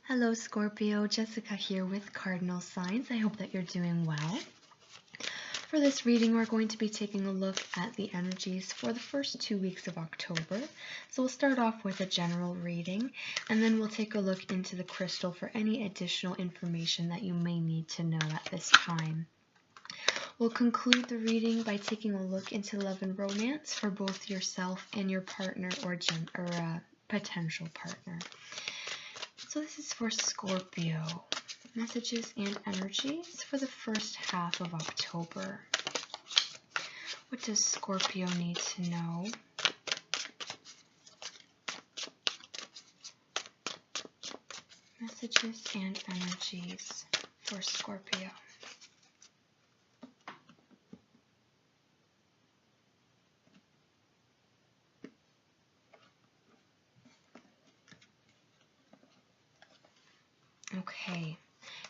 Hello Scorpio, Jessica here with Cardinal Signs. I hope that you're doing well. For this reading, we're going to be taking a look at the energies for the first 2 weeks of October. So we'll start off with a general reading, and then we'll take a look into the crystal for any additional information that you may need to know at this time. We'll conclude the reading by taking a look into love and romance for both yourself and your partner or potential partner. So this is for Scorpio. Messages and energies for the first half of October. What does Scorpio need to know? Messages and energies for Scorpio. Okay,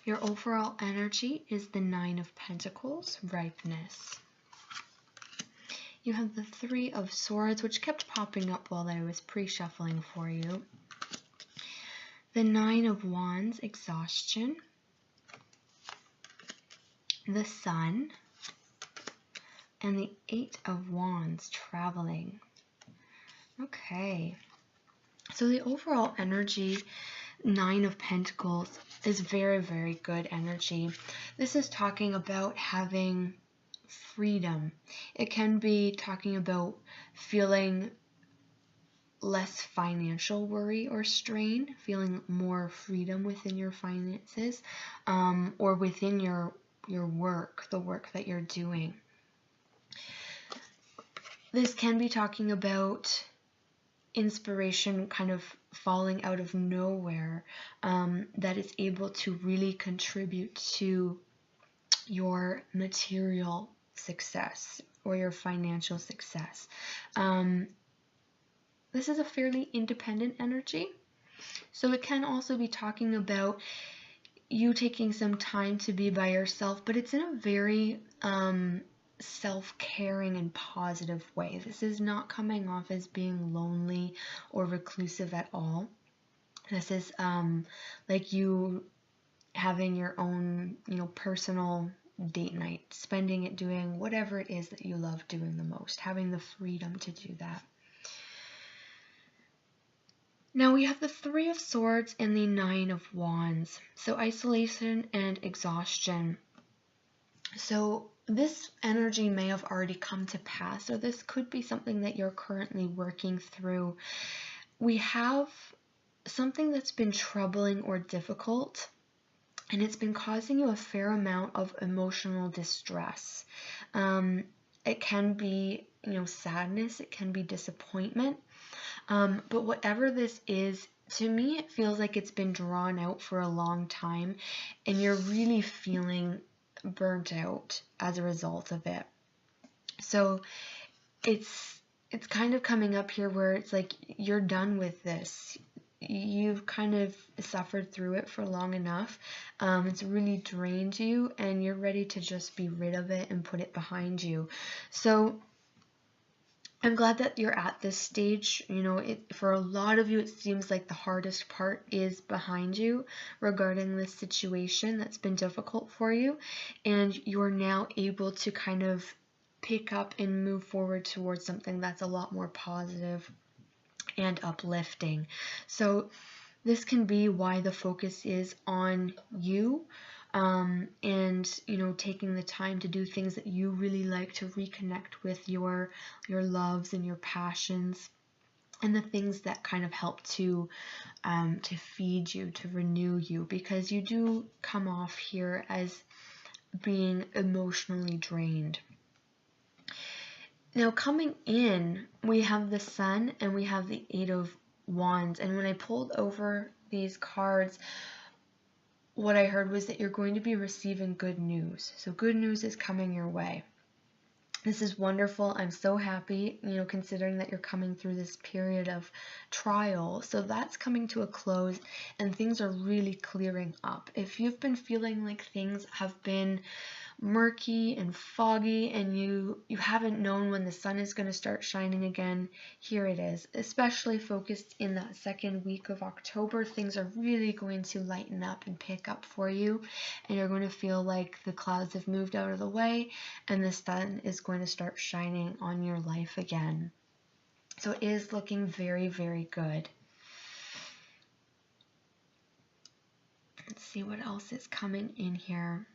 your overall energy is the 9 of Pentacles, ripeness. You have the 3 of Swords, which kept popping up while I was pre-shuffling for you. The 9 of Wands, exhaustion. The Sun. And the 8 of Wands, traveling. Okay, so the overall energy, 9 of Pentacles, is very, very good energy. This is talking about having freedom. It can be talking about feeling less financial worry or strain, feeling more freedom within your finances, or within your work, the work that you're doing. This can be talking about inspiration kind of falling out of nowhere, that is able to really contribute to your material success or your financial success. This is a fairly independent energy, so it can also be talking about you taking some time to be by yourself, but it's in a very self-caring and positive way. This is not coming off as being lonely or reclusive at all. This is like you having your own, personal date night, spending it doing whatever it is that you love doing the most, having the freedom to do that. Now we have the 3 of Swords and the 9 of Wands. So isolation and exhaustion. So this energy may have already come to pass, or this could be something that you're currently working through. We have something that's been troubling or difficult, and it's been causing you a fair amount of emotional distress. It can be, sadness, it can be disappointment, but whatever this is, to me, it feels like it's been drawn out for a long time, and you're really feeling burnt out as a result of it. So it's kind of coming up here where it's like you're done with this. You've kind of suffered through it for long enough. It's really drained you, and you're ready to just be rid of it and put it behind you. So I'm glad that you're at this stage. For a lot of you, it seems like the hardest part is behind you regarding this situation that's been difficult for you, and you're now able to kind of pick up and move forward towards something that's a lot more positive and uplifting. So this can be why the focus is on you, and taking the time to do things that you really like, to reconnect with your loves and your passions, and the things that kind of help to feed you, to renew you, because you do come off here as being emotionally drained. Now coming in, we have the Sun and we have the 8 of Wands, and when I pulled over these cards, what I heard was that you're going to be receiving good news. So good news is coming your way. This is wonderful. I'm so happy, considering that you're coming through this period of trial. So that's coming to a close, and things are really clearing up. If you've been feeling like things have been murky and foggy, and you haven't known when the sun is going to start shining again. Here it is. Especially focused in that second week of October, things are really going to lighten up and pick up for you, and you're going to feel like the clouds have moved out of the way and the sun is going to start shining on your life again. So it is looking very, very good. Let's see what else is coming in here.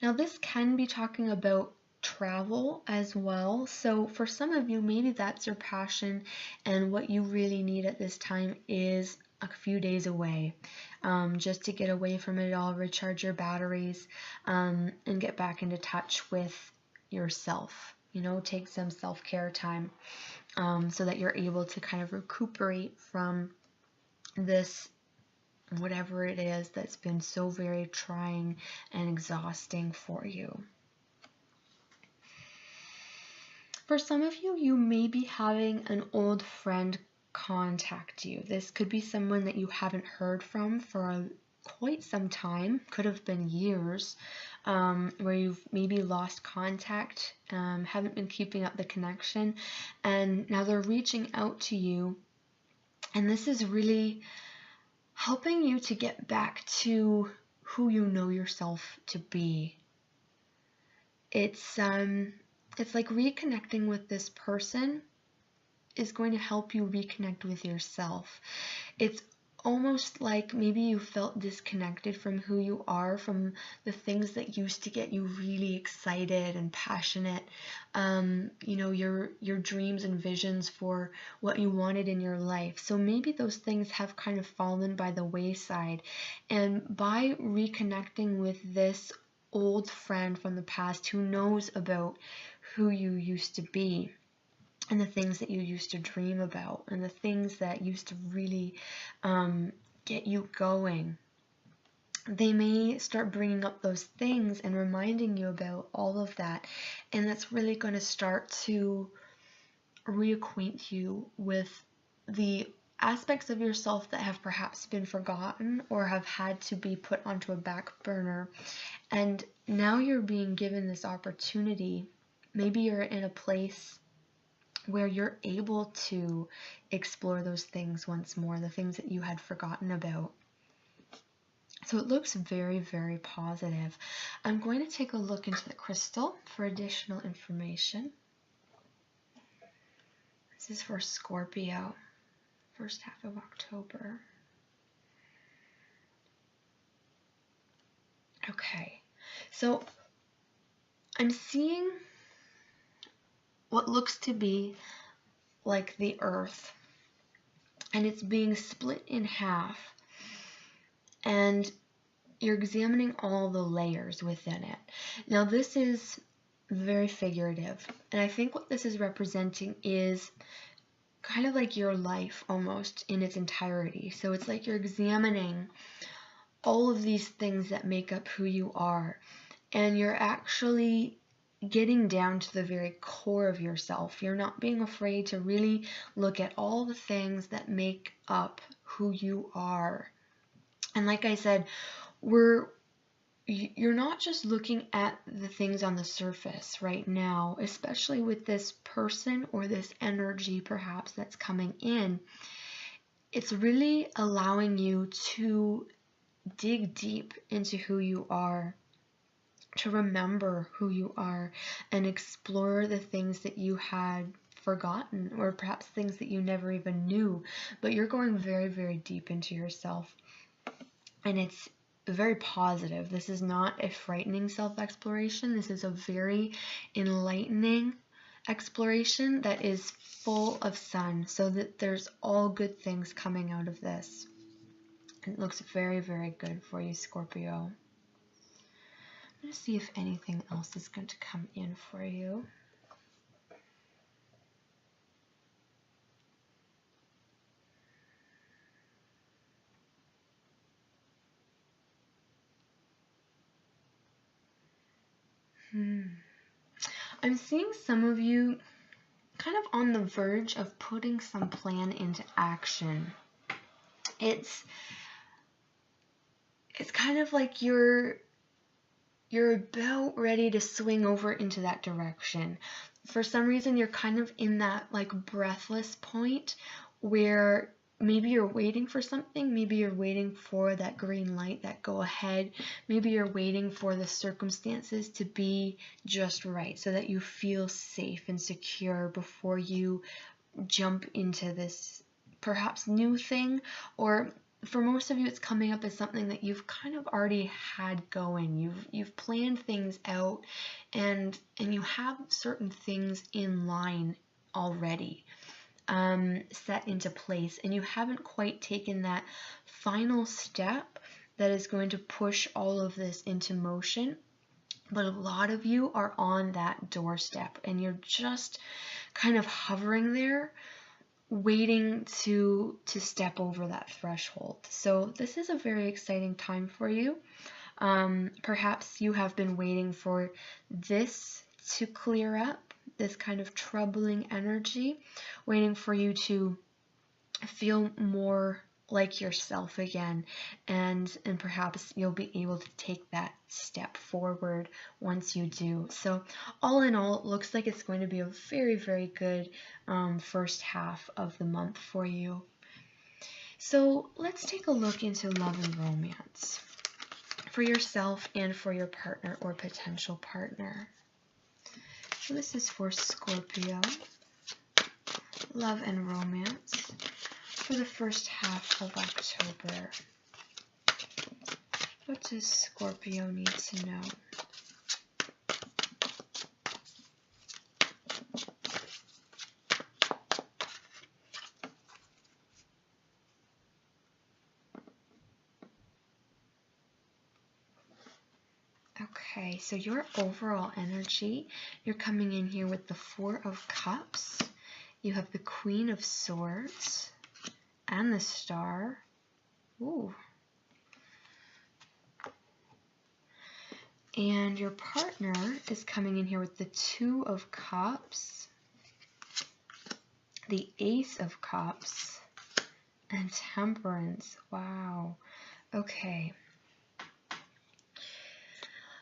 Now this can be talking about travel as well. So for some of you, maybe that's your passion, and what you really need at this time is a few days away, just to get away from it all, recharge your batteries, and get back into touch with yourself. You know, take some self-care time, so that you're able to kind of recuperate from this, whatever it is that's been so very trying and exhausting for you. For some of you, you may be having an old friend contact you. This could be someone that you haven't heard from for quite some time, could have been years, where you've maybe lost contact, haven't been keeping up the connection, and now they're reaching out to you, and this is really helping you to get back to who you know yourself to be. It's like reconnecting with this person is going to help you reconnect with yourself. It's almost like maybe you felt disconnected from who you are, from the things that used to get you really excited and passionate, you know, your dreams and visions for what you wanted in your life. So maybe those things have kind of fallen by the wayside, and by reconnecting with this old friend from the past who knows about who you used to be, and the things that you used to dream about, and the things that used to really get you going, they may start bringing up those things and reminding you about all of that, and that's really going to start to reacquaint you with the aspects of yourself that have perhaps been forgotten or have had to be put onto a back burner. And now you're being given this opportunity. Maybe you're in a place where you're able to explore those things once more, the things that you had forgotten about. So it looks very, very positive. I'm going to take a look into the crystal for additional information. This is for Scorpio, first half of October. Okay, so I'm seeing what looks to be like the earth, and it's being split in half, and you're examining all the layers within it. Now this is very figurative, and I think what this is representing is kind of like your life almost in its entirety. So it's like you're examining all of these things that make up who you are, and you're actually getting down to the very core of yourself. You're not being afraid to really look at all the things that make up who you are. And like I said, you're not just looking at the things on the surface right now, especially with this person or this energy perhaps that's coming in. It's really allowing you to dig deep into who you are, to remember who you are, and explore the things that you had forgotten, or perhaps things that you never even knew. But you're going very, very deep into yourself, and it's very positive. This is not a frightening self-exploration. This is a very enlightening exploration that is full of sun, so that there's all good things coming out of this. It looks very, very good for you, Scorpio. I'm going to see if anything else is going to come in for you. I'm seeing some of you kind of on the verge of putting some plan into action. It's kind of like you're you're about ready to swing over into that direction. For some reason, you're kind of in that like breathless point where maybe you're waiting for something, maybe you're waiting for that green light, that go ahead, maybe you're waiting for the circumstances to be just right so that you feel safe and secure before you jump into this perhaps new thing. Or for most of you, it's coming up as something that you've kind of already had going. You've planned things out, and you have certain things in line already, set into place, and you haven't quite taken that final step that is going to push all of this into motion. But a lot of you are on that doorstep, and you're just kind of hovering there, waiting to step over that threshold. So this is a very exciting time for you. Perhaps you have been waiting for this to clear up, this kind of troubling energy, waiting for you to feel more like yourself again, and perhaps you'll be able to take that step forward once you do. So all in all, it looks like it's going to be a very, very good first half of the month for you. So let's take a look into love and romance for yourself and for your partner or potential partner. So this is for Scorpio, love and romance for the first half of October. What does Scorpio need to know? Okay, so your overall energy, you're coming in here with the Four of Cups. You have the Queen of Swords and the Star. Ooh. And your partner is coming in here with the Two of Cups, the Ace of Cups, and Temperance. Wow. Okay.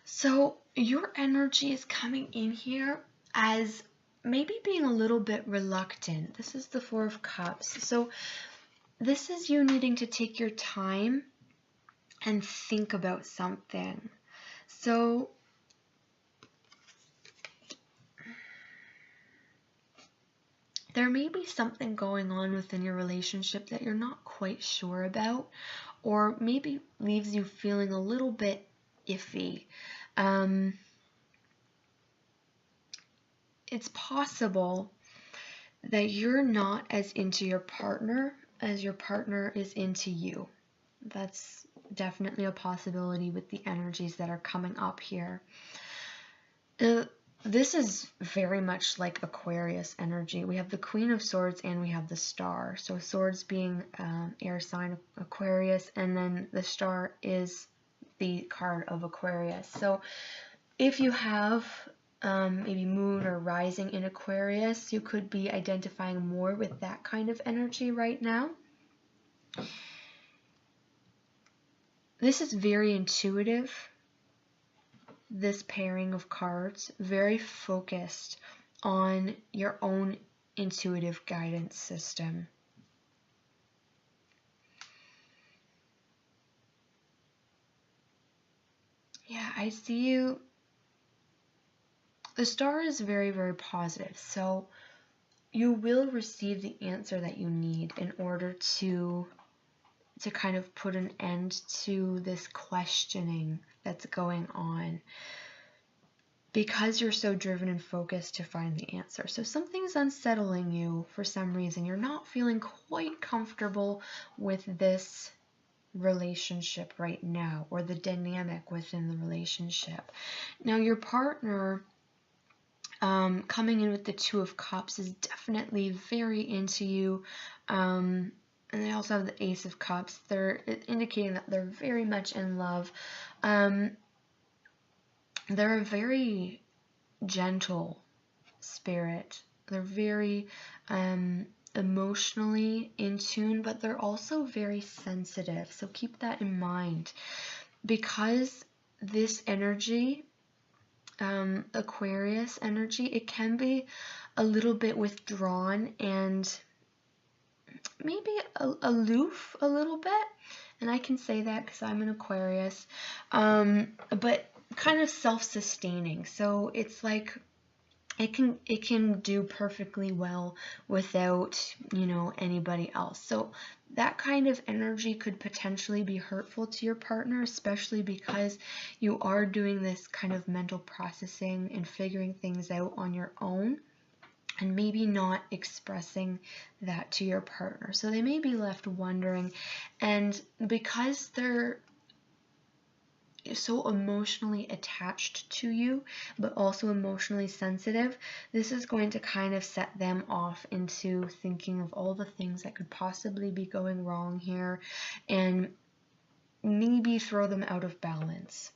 So your energy is coming in here as maybe being a little bit reluctant. This is the Four of Cups. So this is you needing to take your time and think about something. So there may be something going on within your relationship that you're not quite sure about, or maybe leaves you feeling a little bit iffy. It's possible that you're not as into your partner as your partner is into you. That's definitely a possibility with the energies that are coming up here. This is very much like Aquarius energy. We have the Queen of Swords and we have the Star. So Swords being air sign Aquarius, and then the Star is the card of Aquarius. So if you have maybe moon or rising in Aquarius, you could be identifying more with that kind of energy right now. This is very intuitive, this pairing of cards, very focused on your own intuitive guidance system. Yeah, I see you. The Star is very, very positive. So you will receive the answer that you need in order to kind of put an end to this questioning that's going on, because you're so driven and focused to find the answer. So something's unsettling you for some reason. You're not feeling quite comfortable with this relationship right now, or the dynamic within the relationship. Now your partner coming in with the Two of Cups is definitely very into you. And they also have the Ace of Cups. They're indicating that they're very much in love. They're a very gentle spirit. They're very emotionally in tune, but they're also very sensitive. So keep that in mind. Because this energy, Aquarius energy, it can be a little bit withdrawn and maybe aloof a little bit. And I can say that because I'm an Aquarius, but kind of self-sustaining. So it's like it can do perfectly well without, anybody else. So that kind of energy could potentially be hurtful to your partner, especially because you are doing this kind of mental processing and figuring things out on your own, and maybe not expressing that to your partner. So they may be left wondering, and because they're so emotionally attached to you, but also emotionally sensitive, this is going to kind of set them off into thinking of all the things that could possibly be going wrong here, and maybe throw them out of balance.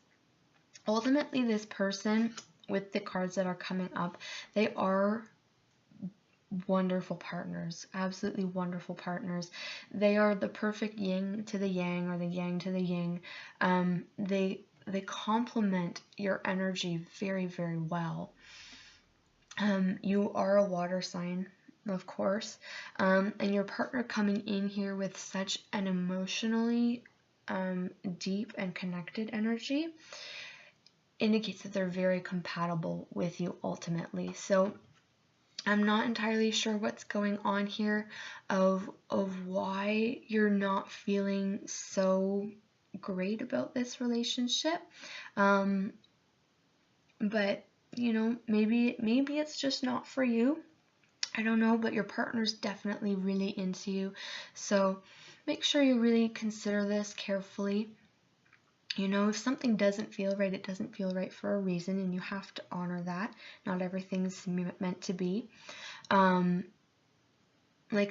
Ultimately, this person, with the cards that are coming up, they are wonderful partners, absolutely wonderful partners. They are the perfect yin to the yang, or the yang to the yin. They complement your energy very, very well. You are a water sign, of course, and your partner coming in here with such an emotionally deep and connected energy indicates that they're very compatible with you ultimately. So I'm not entirely sure what's going on here of why you're not feeling so great about this relationship. But maybe it's just not for you. I don't know, but your partner's definitely really into you. So make sure you really consider this carefully. If something doesn't feel right, it doesn't feel right for a reason, and you have to honor that. Not everything's meant to be. Like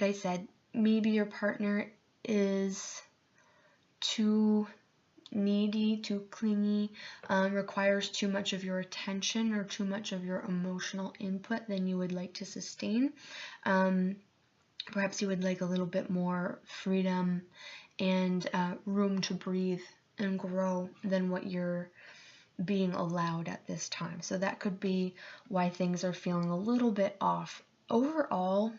I said, maybe your partner is too needy, too clingy, requires too much of your attention or too much of your emotional input than you would like to sustain. Perhaps you would like a little bit more freedom and room to breathe and grow than what you're being allowed at this time. So that could be why things are feeling a little bit off. Overall,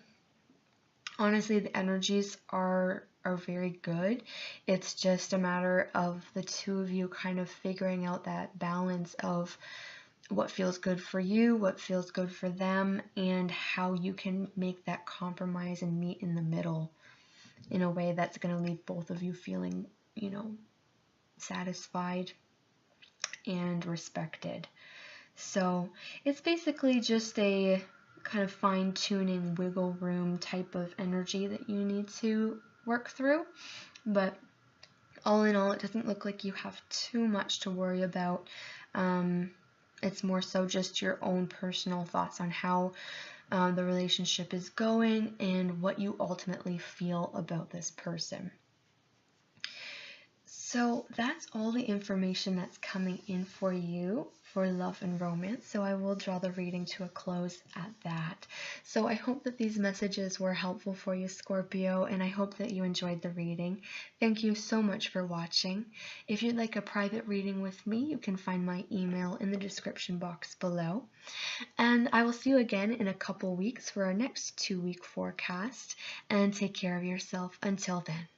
honestly, the energies are very good. It's just a matter of the two of you kind of figuring out that balance of what feels good for you, what feels good for them, and how you can make that compromise and meet in the middle in a way that's going to leave both of you feeling, satisfied and respected. So it's basically just a kind of fine-tuning wiggle room type of energy that you need to work through. But all in all, it doesn't look like you have too much to worry about. It's more so just your own personal thoughts on how the relationship is going and what you ultimately feel about this person. So that's all the information that's coming in for you for love and romance. So I will draw the reading to a close at that. So I hope that these messages were helpful for you, Scorpio, and I hope that you enjoyed the reading. Thank you so much for watching. If you'd like a private reading with me, you can find my email in the description box below. And I will see you again in a couple weeks for our next 2-week forecast. And take care of yourself until then.